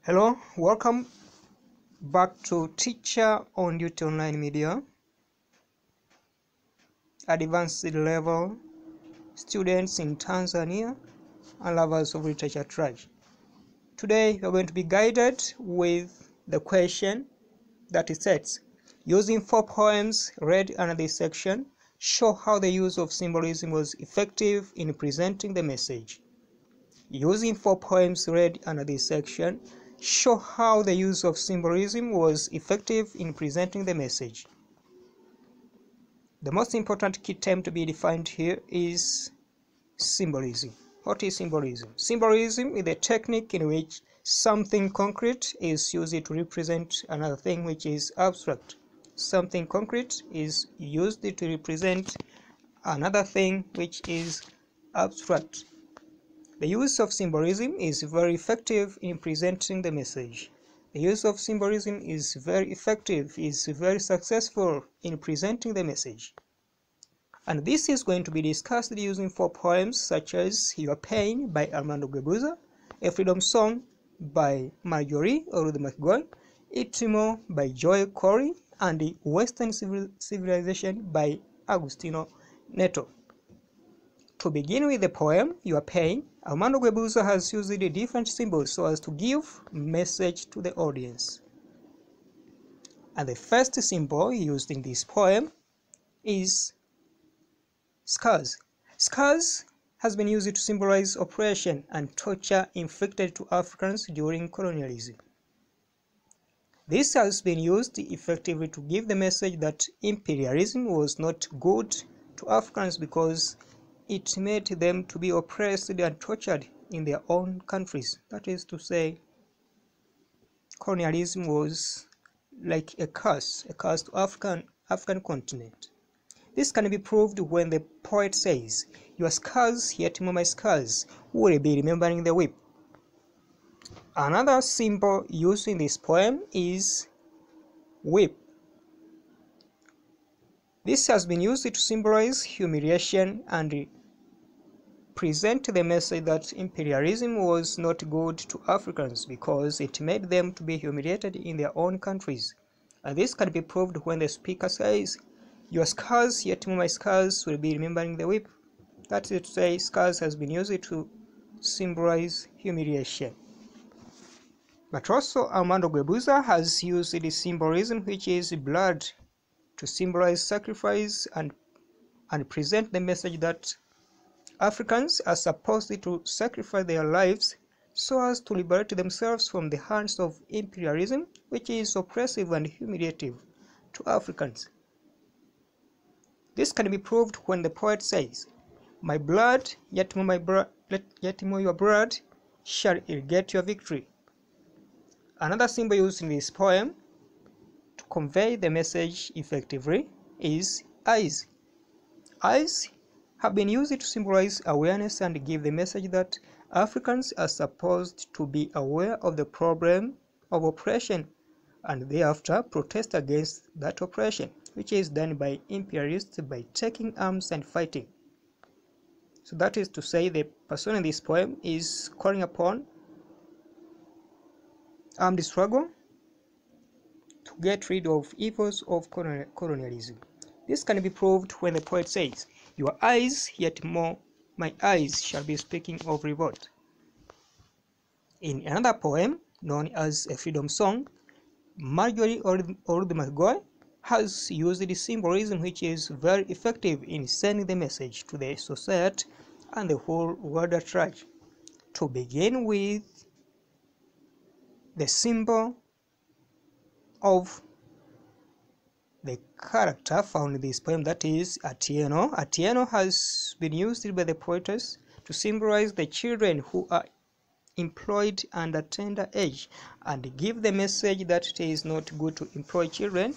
Hello, welcome back to Teacher on Duty Online Media, advanced level students in Tanzania and lovers of literature at large. Today we are going to be guided with the question that it says, using 4 poems read under this section, show how the use of symbolism was effective in presenting the message. Using 4 poems read under this section, show how the use of symbolism was effective in presenting the message. The most important key term to be defined here is symbolism. What is symbolism? Symbolism is a technique in which something concrete is used to represent another thing which is abstract. Something concrete is used to represent another thing which is abstract. The use of symbolism is very effective in presenting the message. The use of symbolism is very effective, is very successful in presenting the message. And this is going to be discussed using 4 poems such as Your Pain by Armando Guebuza, A Freedom Song by Marjorie Oruthmagoy, Itimo by Joy Corey, and Western Civilization by Agustino Neto. To begin with the poem, Your Pain, Armando Guebuza has used different symbols so as to give message to the audience. And the first symbol used in this poem is scars. Scars has been used to symbolize oppression and torture inflicted to Africans during colonialism. This has been used effectively to give the message that imperialism was not good to Africans because it made them to be oppressed and tortured in their own countries. That is to say, colonialism was like a curse to African continent. This can be proved when the poet says, "Your scars, yet more my scars, will be remembering the whip." Another symbol used in this poem is whip. This has been used to symbolize humiliation and present the message that imperialism was not good to Africans because it made them to be humiliated in their own countries. And this can be proved when the speaker says, "Your scars, yet more my scars, will be remembering the whip." That is to say, scars has been used to symbolize humiliation. But also Armando Guebuza has used the symbolism which is blood to symbolize sacrifice and present the message that Africans are supposed to sacrifice their lives so as to liberate themselves from the hands of imperialism, which is oppressive and humiliative to Africans. This can be proved when the poet says, "My blood, yet more your blood, shall irrigate your victory." Another symbol used in this poem to convey the message effectively is eyes. Eyes have been used to symbolize awareness and give the message that Africans are supposed to be aware of the problem of oppression and thereafter protest against that oppression, which is done by imperialists by taking arms and fighting. So that is to say, the person in this poem is calling upon armed struggle to get rid of evils of colonialism. This can be proved when the poet says, "Your eyes, yet more my eyes, shall be speaking of revolt." In another poem known as A Freedom Song, Marjorie Oruthmagoy has used the symbolism which is very effective in sending the message to the society and the whole world at large. To begin with the symbol of the character found in this poem, that is Atieno. Atieno has been used by the poetess to symbolize the children who are employed under tender age and give the message that it is not good to employ children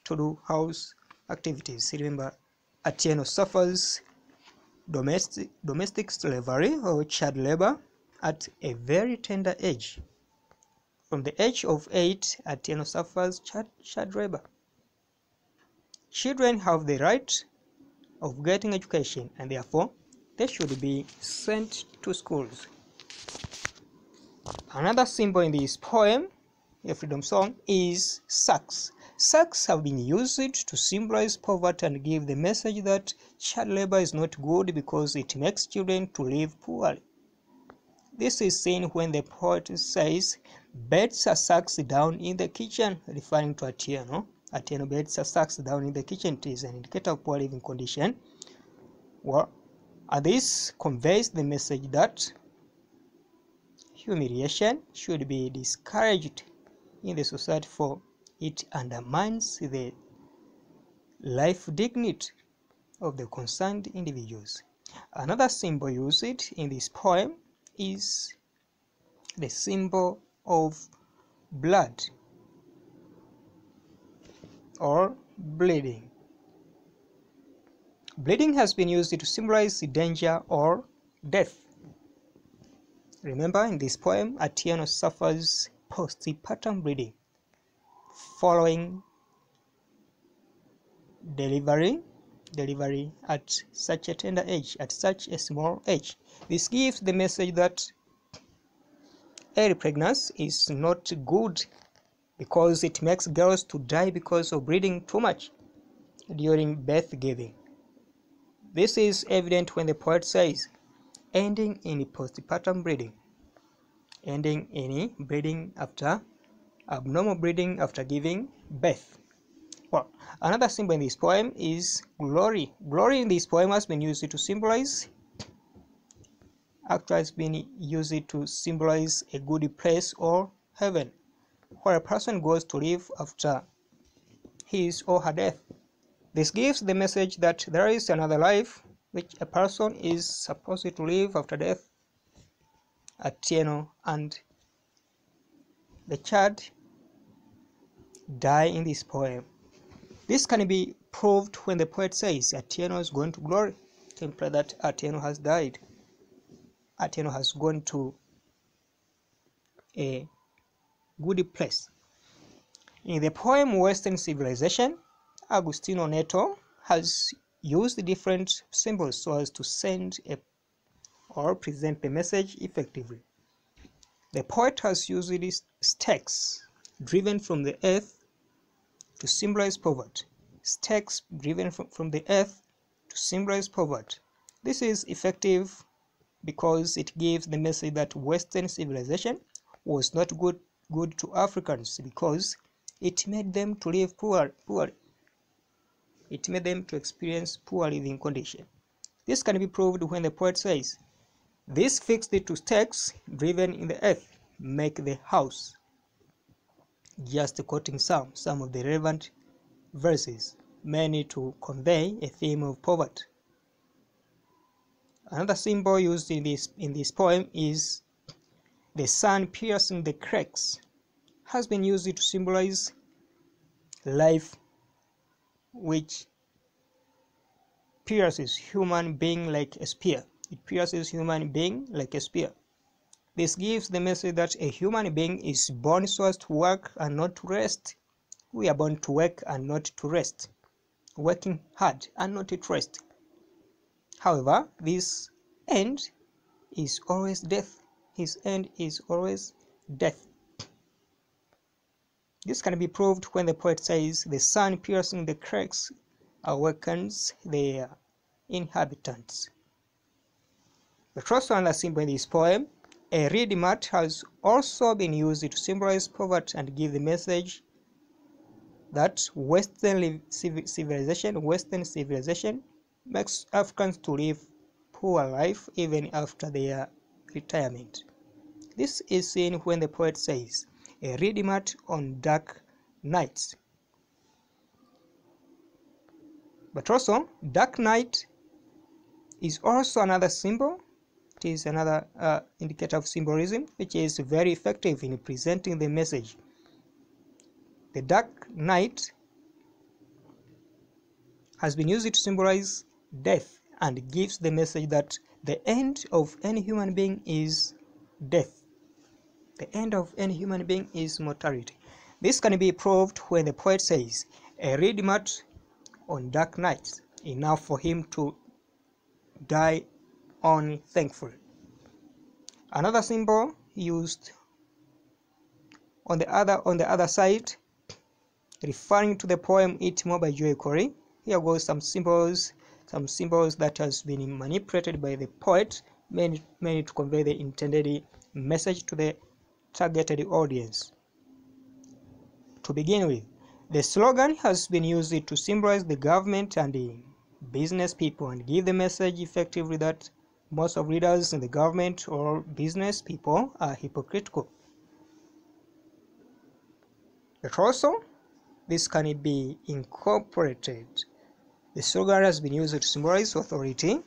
to do house activities. Remember, Atieno suffers domestic slavery or child labor at a very tender age. From the age of 8, Atieno suffers child labor. Children have the right of getting education and therefore they should be sent to schools. Another symbol in this poem, a freedom song, is sacks. Sacks have been used to symbolize poverty and give the message that child labor is not good because it makes children to live poorly. This is seen when the poet says, "Beds are sacks down in the kitchen," referring to Atieno. Atieno beds are sacks down in the kitchen. It is an indicator of poor living condition. Well, this conveys the message that humiliation should be discouraged in the society, for it undermines the life dignity of the concerned individuals. Another symbol used in this poem is the symbol of blood or bleeding. Bleeding has been used to symbolize danger or death. Remember, in this poem, Atieno suffers postpartum bleeding following delivery at such a tender age, at such a small age. This gives the message that early pregnancy is not good because it makes girls to die because of bleeding too much during birth giving. This is evident when the poet says, ending in postpartum bleeding, ending in bleeding after abnormal bleeding after giving birth. Well, another symbol in this poem is glory. Glory in this poem has been used to symbolize, actually has been used to symbolize a good place or heaven, where a person goes to live after his or her death. This gives the message that there is another life which a person is supposed to live after death. Atieno and the child die in this poem. This can be proved when the poet says Atieno is going to glory, to imply that Atieno has died. Atieno has gone to a good place. In the poem Western Civilization, Agustino Neto has used different symbols so as to send or present the message effectively. The poet has used stakes driven from the earth to symbolize poverty. Stakes driven from the earth to symbolize poverty. This is effective because it gives the message that Western civilization was not good to Africans because it made them to live poorly. It made them to experience poor living condition. This can be proved when the poet says, "This fixed to stakes driven in the earth make the house," just quoting some of the relevant verses, many to convey a theme of poverty. Another symbol used in this poem is the sun piercing the cracks. Has been used to symbolize life which pierces human being like a spear. It pierces human being like a spear. This gives the message that a human being is born so as to work and not to rest. We are born to work and not to rest, working hard and not to rest. However, this end is always death. His end is always death. This can be proved when the poet says, "The sun piercing the cracks awakens their inhabitants." But also another symbol in this poem, a reed mat, has also been used to symbolize poverty and give the message that Western civilization makes Africans to live poor life even after their retirement. This is seen when the poet says, "A reed mat on dark nights." But also, dark night is also another symbol. It is another indicator of symbolism, which is very effective in presenting the message. The dark night has been used to symbolize death and gives the message that the end of any human being is death. The end of any human being is mortality. This can be proved when the poet says, "A reed mat on dark nights," enough for him to die unthankful. Another symbol used On the other side, referring to the poem Eat More by Joy Corey, here goes some symbols that has been manipulated by the poet, mainly to convey the intended message to the targeted audience. To begin with, the slogan has been used to symbolize the government and the business people and give the message effectively that most of leaders in the government or business people are hypocritical. But also, this can be incorporated. The slogan has been used to symbolize authority,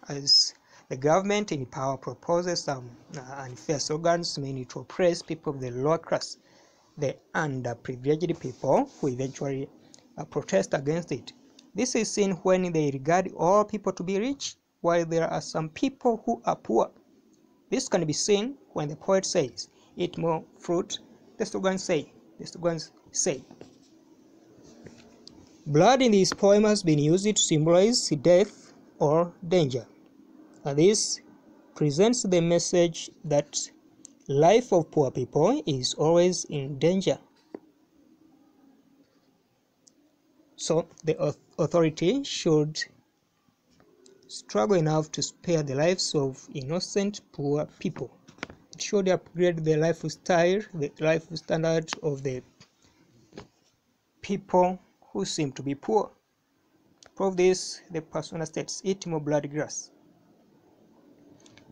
as the government in power proposes some unfair slogans mainly to oppress people of the lower class, the underprivileged people who eventually protest against it. This is seen when they regard all people to be rich, while there are some people who are poor. This can be seen when the poet says, "Eat more fruit," the slogans say. Blood in this poem has been used to symbolize death or danger. And this presents the message that life of poor people is always in danger. So the authority should struggle enough to spare the lives of innocent poor people. It should upgrade the lifestyle, the life standard of the people who seem to be poor. To prove this, the persona states, "Eat more blood grass."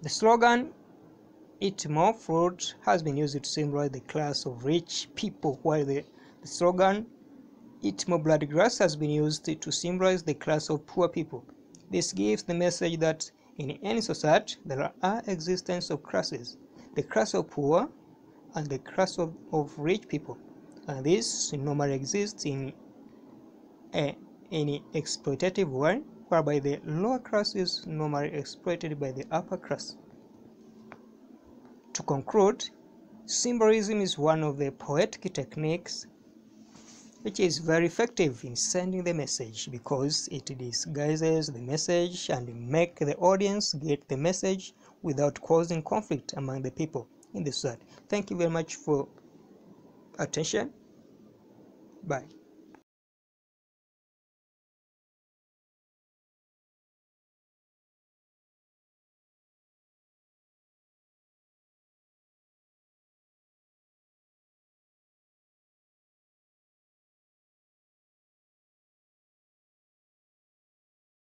The slogan, "Eat more fruit," has been used to symbolize the class of rich people, while the slogan, "Eat more blood grass," has been used to symbolize the class of poor people. This gives the message that in any society there are existence of classes, the class of poor and the class of rich people, and this normally exists in any exploitative world, whereby the lower class is normally exploited by the upper class. To conclude, symbolism is one of the poetic techniques which is very effective in sending the message, because it disguises the message and make the audience get the message without causing conflict among the people in the society. Thank you very much for attention. Bye.